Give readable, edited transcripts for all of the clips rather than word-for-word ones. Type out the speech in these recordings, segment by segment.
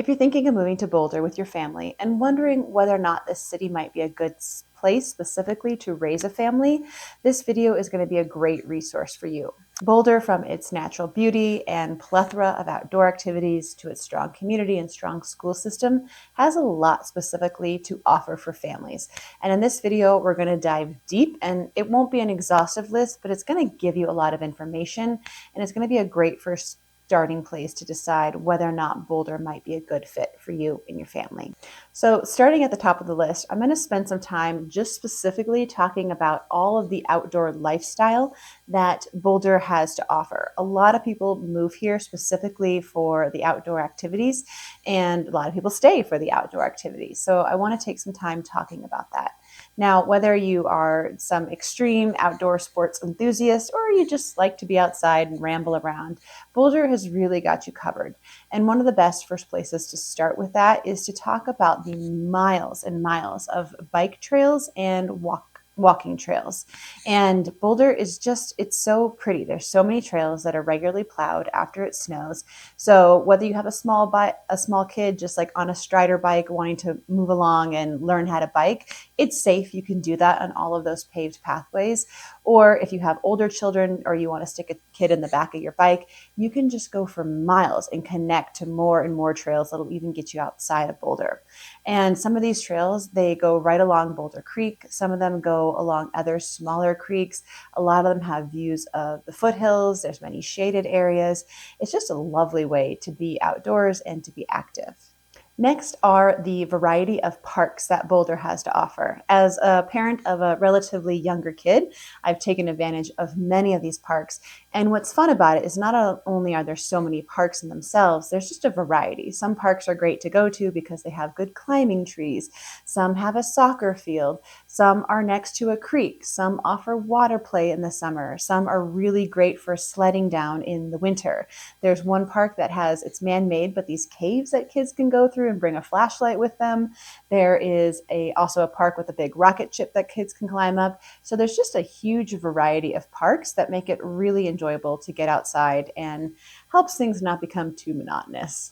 If you're thinking of moving to Boulder with your family and wondering whether or not this city might be a good place specifically to raise a family, this video is going to be a great resource for you. Boulder, from its natural beauty and plethora of outdoor activities to its strong community and strong school system, has a lot specifically to offer for families. And in this video, we're going to dive deep, and it won't be an exhaustive list, but it's going to give you a lot of information, and it's going to be a great first starting place to decide whether or not Boulder might be a good fit for you and your family. So starting at the top of the list, I'm going to spend some time just specifically talking about all of the outdoor lifestyle that Boulder has to offer. A lot of people move here specifically for the outdoor activities, and a lot of people stay for the outdoor activities. So I want to take some time talking about that. Now, whether you are some extreme outdoor sports enthusiast or you just like to be outside and ramble around, Boulder has really got you covered. And one of the best first places to start with that is to talk about the miles and miles of bike trails and walking trails. And Boulder is just, it's so pretty. There's so many trails that are regularly plowed after it snows. So whether you have a small kid just like on a strider bike wanting to move along and learn how to bike, it's safe. You can do that on all of those paved pathways. Or if you have older children or you want to stick a kid in the back of your bike, you can just go for miles and connect to more and more trails that'll even get you outside of Boulder. And some of these trails, they go right along Boulder Creek. Some of them go along other smaller creeks. A lot of them have views of the foothills. There's many shaded areas. It's just a lovely way to be outdoors and to be active. Next are the variety of parks that Boulder has to offer. As a parent of a relatively younger kid, I've taken advantage of many of these parks. And what's fun about it is not only are there so many parks in themselves, there's just a variety. Some parks are great to go to because they have good climbing trees. Some have a soccer field. Some are next to a creek. Some offer water play in the summer. Some are really great for sledding down in the winter. There's one park that has, it's man-made, but these caves that kids can go through and bring a flashlight with them. There is also a park with a big rocket ship that kids can climb up. So there's just a huge variety of parks that make it really enjoyable to get outside and helps things not become too monotonous.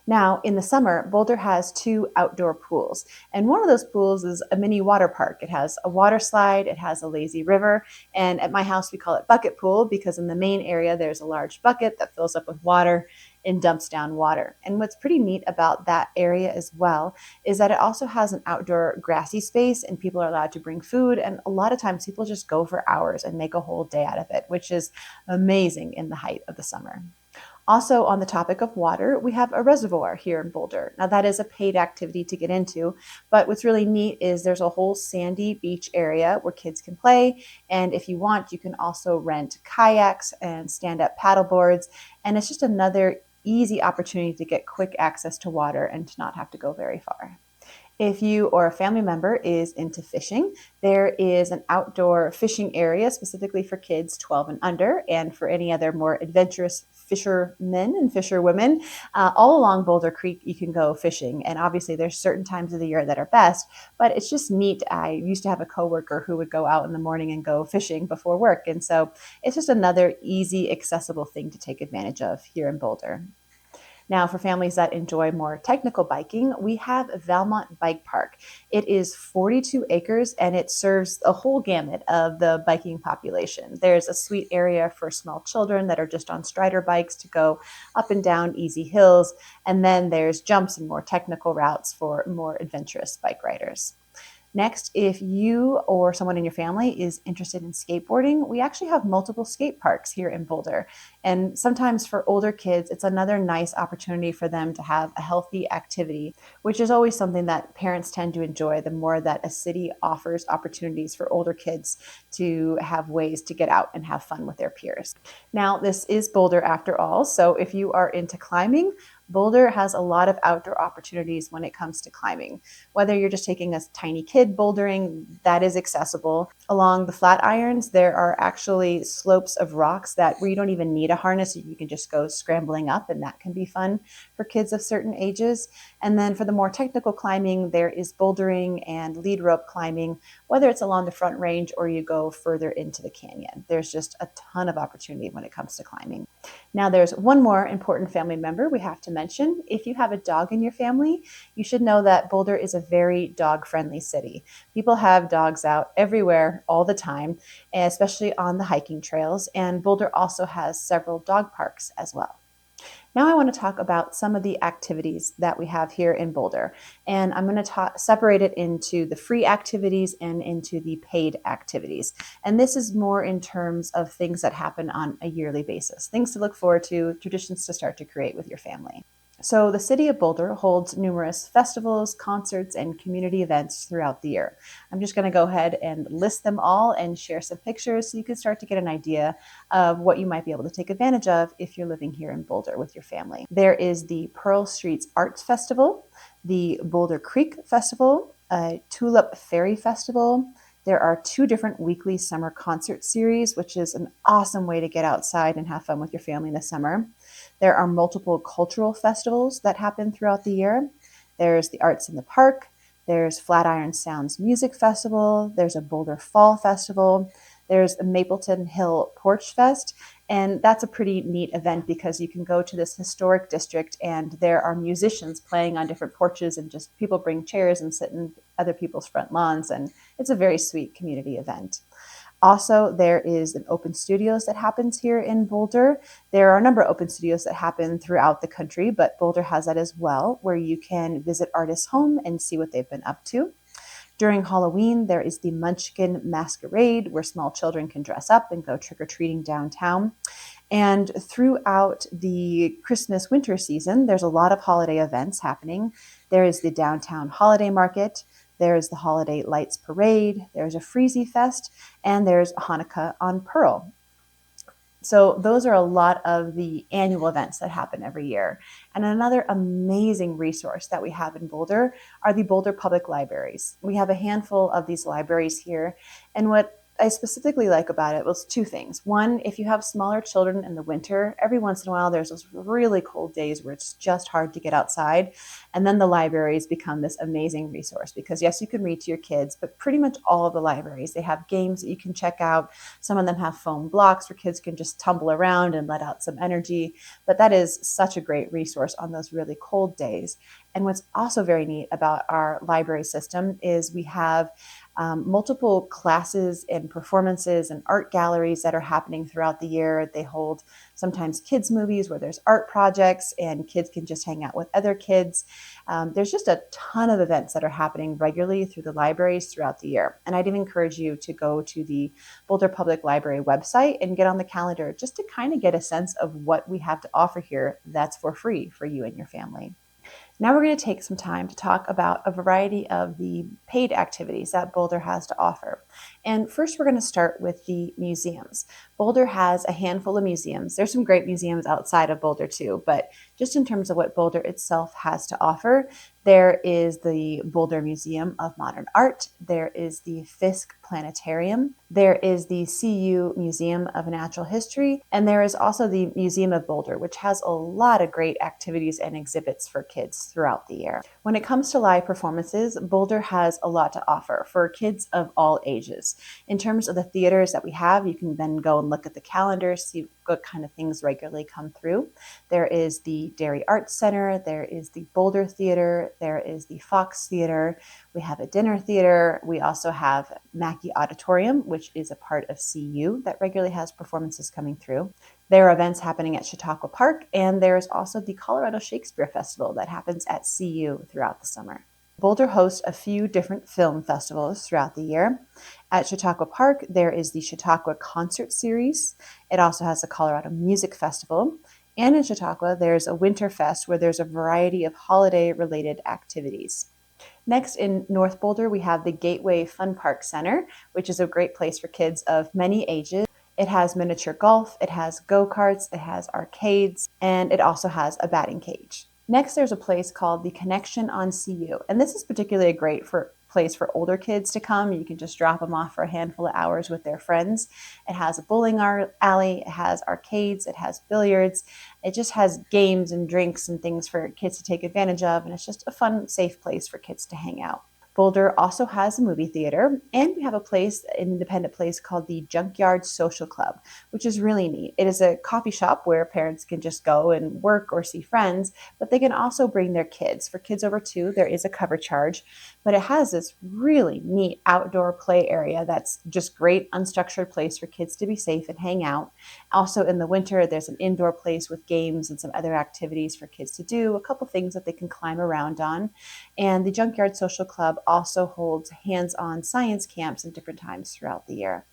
Now, in the summer, Boulder has 2 outdoor pools, and one of those pools is a mini water park. It has a water slide, it has a lazy river, and at my house we call it bucket pool because in the main area there's a large bucket that fills up with water and dumps down water. And what's pretty neat about that area as well is that it also has an outdoor grassy space, and people are allowed to bring food, and a lot of times people just go for hours and make a whole day out of it, which is amazing in the height of the summer. Also, on the topic of water, we have a reservoir here in Boulder. Now, that is a paid activity to get into, but what's really neat is there's a whole sandy beach area where kids can play, and if you want, you can also rent kayaks and stand-up paddle boards, and it's just another easy opportunity to get quick access to water and to not have to go very far. If you or a family member is into fishing, there is an outdoor fishing area specifically for kids 12 and under, and for any other more adventurous fishermen and fisherwomen. All along Boulder Creek, you can go fishing. And obviously there's certain times of the year that are best, but it's just neat. I used to have a coworker who would go out in the morning and go fishing before work. And so it's just another easy, accessible thing to take advantage of here in Boulder. Now, for families that enjoy more technical biking, we have Valmont Bike Park. It is 42 acres and it serves a whole gamut of the biking population. There's a sweet area for small children that are just on strider bikes to go up and down easy hills. And then there's jumps and more technical routes for more adventurous bike riders. Next, if you or someone in your family is interested in skateboarding, we actually have multiple skate parks here in Boulder. And sometimes for older kids, it's another nice opportunity for them to have a healthy activity, which is always something that parents tend to enjoy the more that a city offers opportunities for older kids to have ways to get out and have fun with their peers. Now, this is Boulder after all, so if you are into climbing, Boulder has a lot of outdoor opportunities when it comes to climbing. Whether you're just taking a tiny kid bouldering, that is accessible. Along the flat irons, there are actually slopes of rocks where you don't even need a harness. You can just go scrambling up, and that can be fun for kids of certain ages. And then for the more technical climbing, there is bouldering and lead rope climbing, whether it's along the Front Range or you go further into the canyon. There's just a ton of opportunity when it comes to climbing. Now, there's one more important family member we have to mention. If you have a dog in your family, you should know that Boulder is a very dog-friendly city. People have dogs out everywhere all the time, especially on the hiking trails, and Boulder also has several dog parks as well. Now I want to talk about some of the activities that we have here in Boulder, and I'm going to separate it into the free activities and into the paid activities. And this is more in terms of things that happen on a yearly basis, things to look forward to, traditions to start to create with your family. So the city of Boulder holds numerous festivals, concerts, and community events throughout the year. I'm just going to go ahead and list them all and share some pictures so you can start to get an idea of what you might be able to take advantage of if you're living here in Boulder with your family. There is the Pearl Streets Arts Festival, the Boulder Creek Festival, a Tulip Ferry Festival. There are 2 different weekly summer concert series, which is an awesome way to get outside and have fun with your family in the summer. There are multiple cultural festivals that happen throughout the year. There's the Arts in the Park. There's Flatiron Sounds Music Festival. There's a Boulder Fall Festival. There's a Mapleton Hill Porch Fest. And that's a pretty neat event because you can go to this historic district and there are musicians playing on different porches, and just people bring chairs and sit in other people's front lawns. And it's a very sweet community event. Also, there is an open studios that happens here in Boulder. There are a number of open studios that happen throughout the country, but Boulder has that as well, where you can visit artists' home and see what they've been up to. During Halloween, there is the Munchkin Masquerade, where small children can dress up and go trick-or-treating downtown. And throughout the Christmas winter season, there's a lot of holiday events happening. There is the Downtown Holiday Market. There's the Holiday Lights Parade, there's a Freezy Fest, and there's Hanukkah on Pearl. So those are a lot of the annual events that happen every year. And another amazing resource that we have in Boulder are the Boulder Public Libraries. We have a handful of these libraries here, and what I specifically like about it was 2 things. One, if you have smaller children in the winter, every once in a while there's those really cold days where it's just hard to get outside. And then the libraries become this amazing resource because yes, you can read to your kids, but pretty much all of the libraries, they have games that you can check out. Some of them have foam blocks where kids can just tumble around and let out some energy. But that is such a great resource on those really cold days. And what's also very neat about our library system is we have multiple classes and performances and art galleries that are happening throughout the year. They hold sometimes kids' movies where there's art projects and kids can just hang out with other kids. There's just a ton of events that are happening regularly through the libraries throughout the year. And I'd even encourage you to go to the Boulder Public Library website and get on the calendar just to kind of get a sense of what we have to offer here that's for free for you and your family. Now we're going to take some time to talk about a variety of the paid activities that Boulder has to offer. And first we're going to start with the museums. Boulder has a handful of museums. There's some great museums outside of Boulder too, but just in terms of what Boulder itself has to offer, there is the Boulder Museum of Modern Art. There is the Fisk Planetarium. There is the CU Museum of Natural History. And there is also the Museum of Boulder, which has a lot of great activities and exhibits for kids throughout the year. When it comes to live performances, Boulder has a lot to offer for kids of all ages. In terms of the theaters that we have, you can then go and look at the calendar, see what kind of things regularly come through. There is the Dairy Arts Center, there is the Boulder Theater, there is the Fox Theater, we have a dinner theater, we also have Mackey Auditorium, which is a part of CU that regularly has performances coming through. There are events happening at Chautauqua Park, and there's also the Colorado Shakespeare Festival that happens at CU throughout the summer. Boulder hosts a few different film festivals throughout the year. At Chautauqua Park, there is the Chautauqua Concert Series. It also has the Colorado Music Festival. And in Chautauqua, there's a Winter Fest where there's a variety of holiday-related activities. Next, in North Boulder, we have the Gateway Fun Park Center, which is a great place for kids of many ages. It has miniature golf, it has go-karts, it has arcades, and it also has a batting cage. Next, there's a place called the Connection on CU, and this is particularly great for place for older kids to come. You can just drop them off for a handful of hours with their friends. It has a bowling alley, it has arcades, it has billiards. It just has games and drinks and things for kids to take advantage of, and it's just a fun, safe place for kids to hang out. Boulder also has a movie theater, and we have an independent place called the Junkyard Social Club, which is really neat. It is a coffee shop where parents can just go and work or see friends, but they can also bring their kids. For kids over 2, there is a cover charge, but it has this really neat outdoor play area that's just great, unstructured place for kids to be safe and hang out. Also in the winter, there's an indoor place with games and some other activities for kids to do, a couple things that they can climb around on. And the Junkyard Social Club also holds hands-on science camps at different times throughout the year.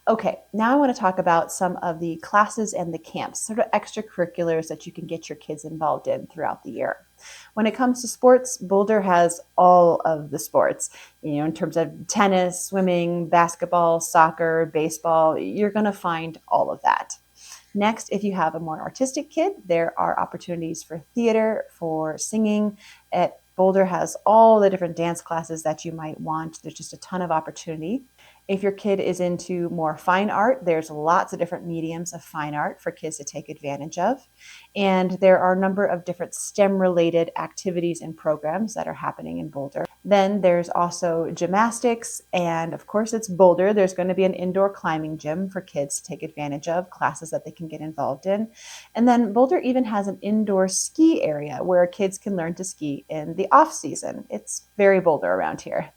Okay, now I want to talk about some of the classes and the camps, sort of extracurriculars that you can get your kids involved in throughout the year. When it comes to sports, Boulder has all of the sports, in terms of tennis, swimming, basketball, soccer, baseball, you're going to find all of that. Next, if you have a more artistic kid, there are opportunities for theater, for singing. Boulder has all the different dance classes that you might want. There's just a ton of opportunity. If your kid is into more fine art, there's lots of different mediums of fine art for kids to take advantage of. And there are a number of different STEM-related activities and programs that are happening in Boulder. Then there's also gymnastics, and of course it's Boulder. There's going to be an indoor climbing gym for kids to take advantage of, classes that they can get involved in. And then Boulder even has an indoor ski area where kids can learn to ski in the off season. It's very Boulder around here.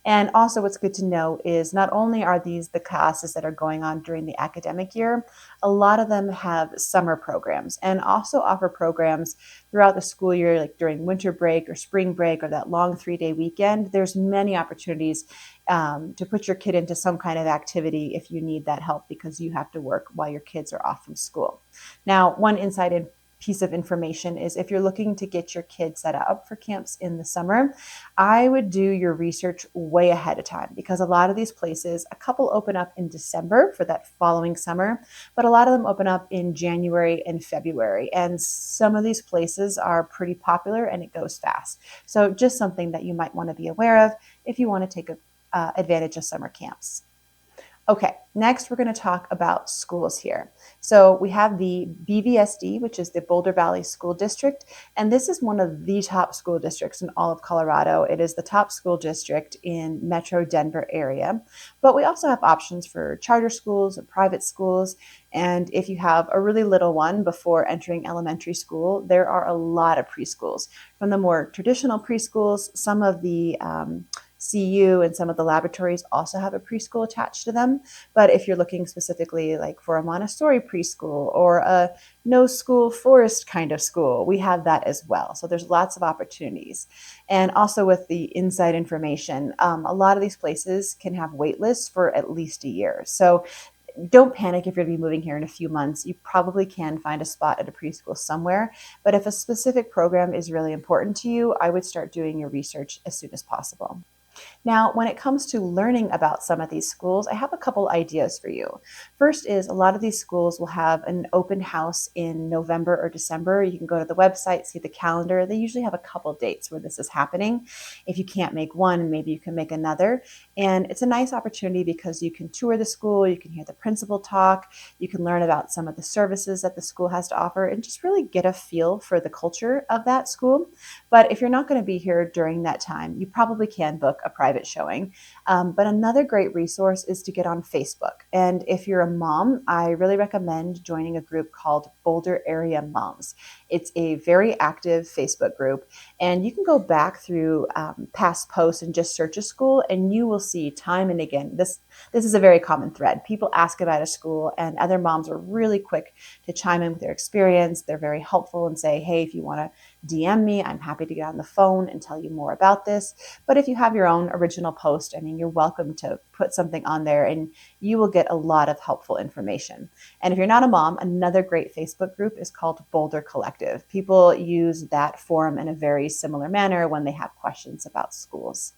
And also what's good to know is not only are these the classes that are going on during the academic year, a lot of them have summer programs and also offer programs throughout the school year, like during winter break or spring break or that long 3-day weekend. There's many opportunities to put your kid into some kind of activity if you need that help because you have to work while your kids are off from school. Now, one inside piece of information is if you're looking to get your kids set up for camps in the summer, I would do your research way ahead of time because a lot of these places, a couple open up in December for that following summer, but a lot of them open up in January and February. And some of these places are pretty popular and it goes fast. So just something that you might want to be aware of if you want to take advantage of summer camps. Okay, next we're going to talk about schools here. So we have the BVSD, which is the Boulder Valley School District, and this is one of the top school districts in all of Colorado. It is the top school district in Metro Denver area, but we also have options for charter schools and private schools, and if you have a really little one before entering elementary school, there are a lot of preschools. From the more traditional preschools, some of the CU and some of the laboratories also have a preschool attached to them. But if you're looking specifically like for a Montessori preschool or a no school forest kind of school, we have that as well. So there's lots of opportunities. And also with the inside information, a lot of these places can have wait lists for at least a year. So don't panic if you're going to be moving here in a few months. You probably can find a spot at a preschool somewhere. But if a specific program is really important to you, I would start doing your research as soon as possible. Now, when it comes to learning about some of these schools, I have a couple ideas for you. First is a lot of these schools will have an open house in November or December. You can go to the website, see the calendar. They usually have a couple dates where this is happening. If you can't make one, maybe you can make another. And it's a nice opportunity because you can tour the school, you can hear the principal talk, you can learn about some of the services that the school has to offer and just really get a feel for the culture of that school. But if you're not going to be here during that time, you probably can book a private showing. But another great resource is to get on Facebook. And if you're a mom, I really recommend joining a group called Boulder Area Moms. It's a very active Facebook group, and you can go back through past posts and just search a school, and you will see time and again, this is a very common thread. People ask about a school, and other moms are really quick to chime in with their experience. They're very helpful and say, hey, if you want to DM me, I'm happy to get on the phone and tell you more about this. But if you have your own original post, I mean, you're welcome to put something on there and you will get a lot of helpful information. And if you're not a mom, another great Facebook group is called Boulder Collective. People use that forum in a very similar manner when they have questions about schools.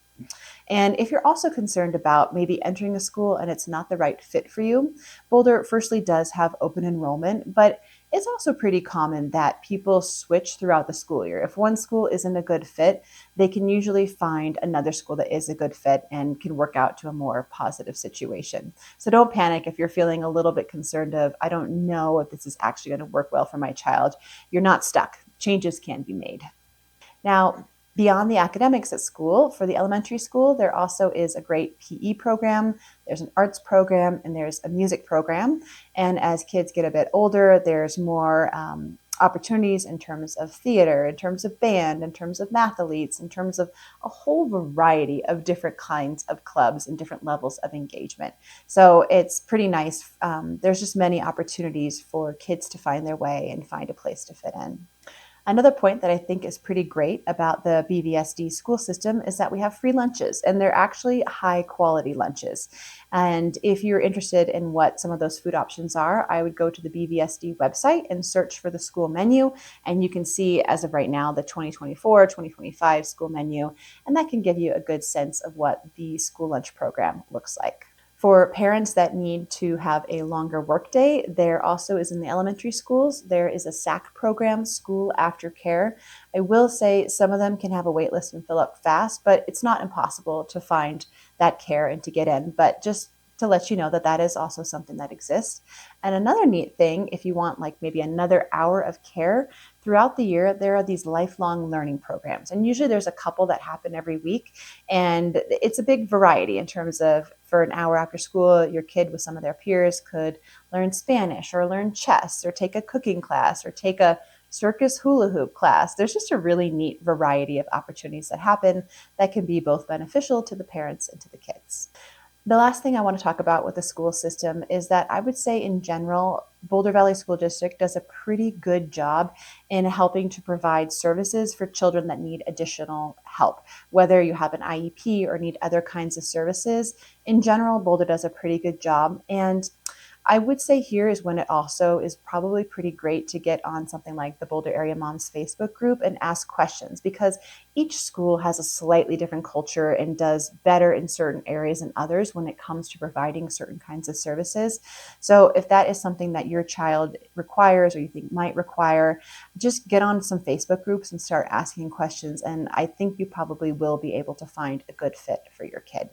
And if you're also concerned about maybe entering a school and it's not the right fit for you, Boulder firstly does have open enrollment, but it's also pretty common that people switch throughout the school year. If one school isn't a good fit, they can usually find another school that is a good fit and can work out to a more positive situation. So don't panic if you're feeling a little bit concerned of, I don't know if this is actually going to work well for my child. You're not stuck. Changes can be made. Now, beyond the academics at school, for the elementary school, there also is a great PE program, there's an arts program, and there's a music program. And as kids get a bit older, there's more opportunities in terms of theater, in terms of band, in terms of mathletes, in terms of a whole variety of different kinds of clubs and different levels of engagement. So it's pretty nice. There's just many opportunities for kids to find their way and find a place to fit in. Another point that I think is pretty great about the BVSD school system is that we have free lunches, and they're actually high quality lunches. And if you're interested in what some of those food options are, I would go to the BVSD website and search for the school menu. And you can see, as of right now, the 2024-2025 school menu. And that can give you a good sense of what the school lunch program looks like. For parents that need to have a longer workday, there also is in the elementary schools, there is a SAC program, School After Care. I will say some of them can have a wait list and fill up fast, but it's not impossible to find that care and to get in. But just to let you know that that is also something that exists. And another neat thing, if you want like maybe another hour of care, throughout the year, there are these lifelong learning programs. And usually there's a couple that happen every week. And it's a big variety in terms of for an hour after school, your kid with some of their peers could learn Spanish or learn chess or take a cooking class or take a circus hula hoop class. There's just a really neat variety of opportunities that happen that can be both beneficial to the parents and to the kids. The last thing I want to talk about with the school system is that I would say in general, Boulder Valley School District does a pretty good job in helping to provide services for children that need additional help. Whether you have an IEP or need other kinds of services, in general, Boulder does a pretty good job. And I would say here is when it also is probably pretty great to get on something like the Boulder Area Moms Facebook group and ask questions, because each school has a slightly different culture and does better in certain areas than others when it comes to providing certain kinds of services. So if that is something that your child requires or you think might require, just get on some Facebook groups and start asking questions. And I think you probably will be able to find a good fit for your kid.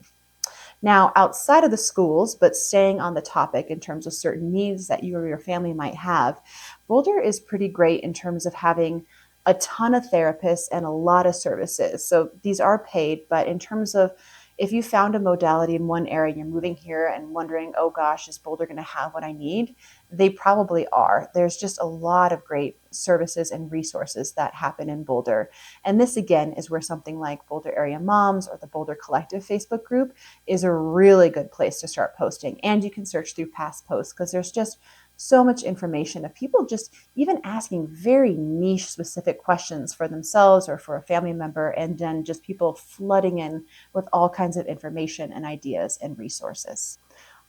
Now, outside of the schools, but staying on the topic in terms of certain needs that you or your family might have, Boulder is pretty great in terms of having a ton of therapists and a lot of services. So these are paid, but in terms of if you found a modality in one area, you're moving here and wondering, oh gosh, is Boulder going to have what I need? They probably are. There's just a lot of great services and resources that happen in Boulder. And this, again, is where something like Boulder Area Moms or the Boulder Collective Facebook group is a really good place to start posting. And you can search through past posts because there's just so much information of people just even asking very niche specific questions for themselves or for a family member, and then just people flooding in with all kinds of information and ideas and resources.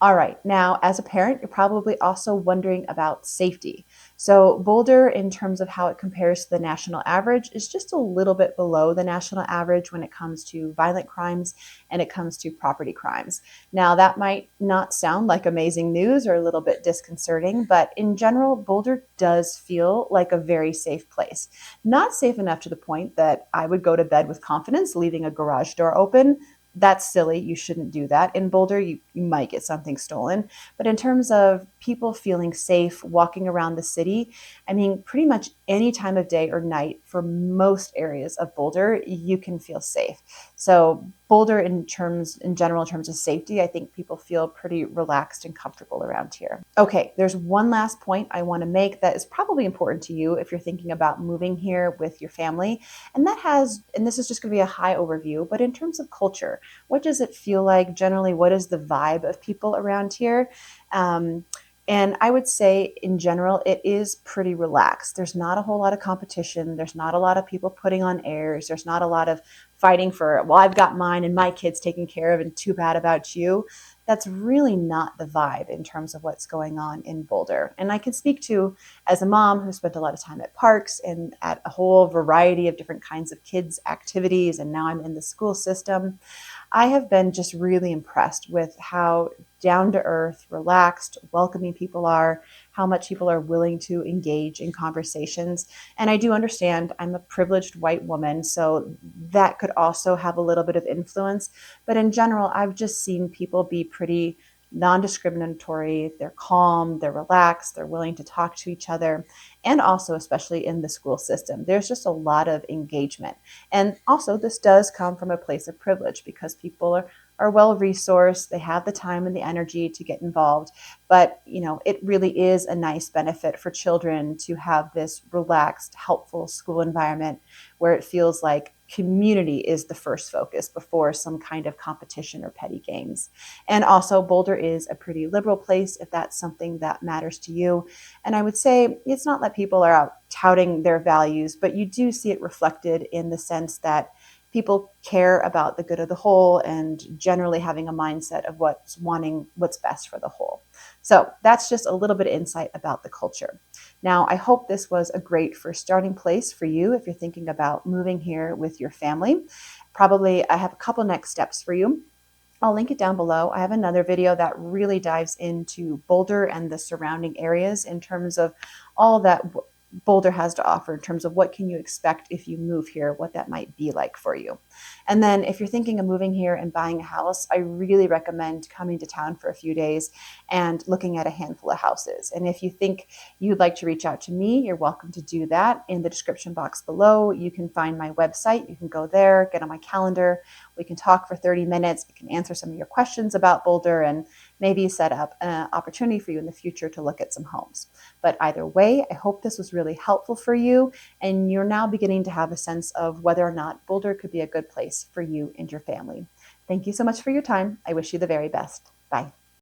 All right, now as a parent, you're probably also wondering about safety. So Boulder, in terms of how it compares to the national average, is just a little bit below the national average when it comes to violent crimes and it comes to property crimes. Now that might not sound like amazing news or a little bit disconcerting, but in general, Boulder does feel like a very safe place. Not safe enough to the point that I would go to bed with confidence leaving a garage door open. That's silly. You shouldn't do that. In Boulder, you might get something stolen. But in terms of people feeling safe walking around the city, I mean, pretty much any time of day or night for most areas of Boulder, you can feel safe. So Boulder, in general, in terms of safety, I think people feel pretty relaxed and comfortable around here. Okay, there's one last point I want to make that is probably important to you if you're thinking about moving here with your family. And this is just going to be a high overview, but in terms of culture, what does it feel like generally? What is the vibe of people around here? And I would say in general, it is pretty relaxed. There's not a whole lot of competition. There's not a lot of people putting on airs. There's not a lot of fighting for, well, I've got mine and my kids taken care of and too bad about you. That's really not the vibe in terms of what's going on in Boulder. And I can speak to, as a mom who spent a lot of time at parks and at a whole variety of different kinds of kids' activities, and now I'm in the school system, I have been just really impressed with how down to earth, relaxed, welcoming people are, how much people are willing to engage in conversations. And I do understand I'm a privileged white woman, so that could also have a little bit of influence. But in general, I've just seen people be pretty non-discriminatory. They're calm, they're relaxed, they're willing to talk to each other. And also, especially in the school system, there's just a lot of engagement. And also, this does come from a place of privilege because people are well resourced, they have the time and the energy to get involved. But it really is a nice benefit for children to have this relaxed, helpful school environment where it feels like community is the first focus before some kind of competition or petty games. And also, Boulder is a pretty liberal place if that's something that matters to you. And I would say it's not that people are out touting their values, but you do see it reflected in the sense that people care about the good of the whole and generally having a mindset of wanting what's best for the whole. So that's just a little bit of insight about the culture. Now, I hope this was a great first starting place for you if you're thinking about moving here with your family. Probably I have a couple next steps for you. I'll link it down below. I have another video that really dives into Boulder and the surrounding areas in terms of all that Boulder has to offer in terms of what can you expect if you move here, what that might be like for you. And then if you're thinking of moving here and buying a house, I really recommend coming to town for a few days and looking at a handful of houses. And if you think you'd like to reach out to me, you're welcome to do that. In the description box below, you can find my website. You can go there, get on my calendar. We can talk for 30 minutes. I can answer some of your questions about Boulder and maybe set up an opportunity for you in the future to look at some homes. But either way, I hope this was really helpful for you, and you're now beginning to have a sense of whether or not Boulder could be a good place for you and your family. Thank you so much for your time. I wish you the very best. Bye.